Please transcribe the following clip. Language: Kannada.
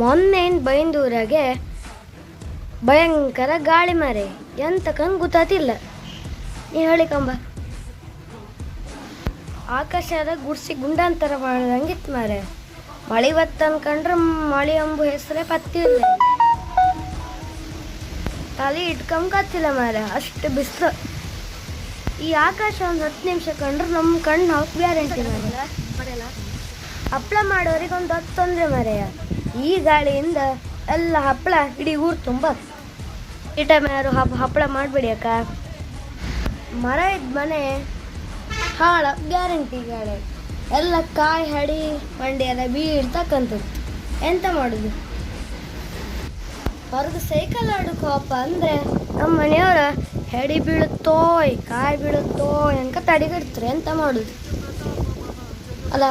ಮೊನ್ನೆಯಿಂದ ಬೈಂದೂರಾಗೆ ಭಯಂಕರ ಗಾಳಿ ಮಾರೆ ಎಂತಕಂದು ಗೊತ್ತಾತಿಲ್ಲ. ನೀ ಹೇಳಿಕಂಬ ಆಕಾಶದ ಗುಡ್ಸಿ ಗುಂಡಾಂತರ ಮಾಡ್ದಂಗಿತ್ತು ಮಾರೆ. ಮಳೆ ಬತ್ತ ಅನ್ಕೊಂಡ್ರೆ ಮಳೆ ಅಂಬು ಹೆಸರೇ ಪತ್ತಿಲ್ಲ. ತಲೆ ಇಟ್ಕೊಂಬತ್ತಿಲ್ಲ ಮಾರೆ, ಅಷ್ಟು ಬಿಸಿಲು. ಈ ಆಕಾಶ ಒಂದು 10 ನಿಮಿಷ ಕಂಡ್ರೆ ನಮ್ಮ ಕಣ್ಣು ಹಾಕಿ ಗ್ಯಾರಂಟಿ ಮಾರೆ. ಹಪ್ಪಳ ಮಾಡೋರಿಗೆ ಒಂದು 10 ತೊಂದರೆ ಮಾರೆಯ. ಈ ಗಾಳಿಯಿಂದ ಎಲ್ಲ ಹಪ್ಪಳ ಇಡೀ ಊರು ತುಂಬ. ಈ ಟೈಮ್ ಯಾರು ಹಪ್ಪಳ ಮಾಡಬೇಡಿ ಅಕ್ಕ. ಮರ ಇದ್ದ ಮನೆ ಹಾಳ ಗ್ಯಾರಂಟಿ. ಗಾಳಿ ಎಲ್ಲ ಕಾಯಿ ಹಡಿ ಮಂಡಿ ಎಲ್ಲ ಬೀಳ್ತಕ್ಕಂಥದ್ದು. ಎಂತ ಮಾಡೋದು? ಹೊರಗೆ ಸೈಕಲ್ ಆಡೋಕೆ ಹೋಗಪ್ಪ ಅಂದರೆ ನಮ್ಮ ಮನೆಯವರ ಹೆಡಿ ಬೀಳುತ್ತೋಯ್ ಕಾಯಿ ಬೀಳುತ್ತೋ ಎಂಕ ತಡೆಗಿಡ್ತಾರೆ. ಎಂತ ಮಾಡೋದು ಅಲ್ಲ?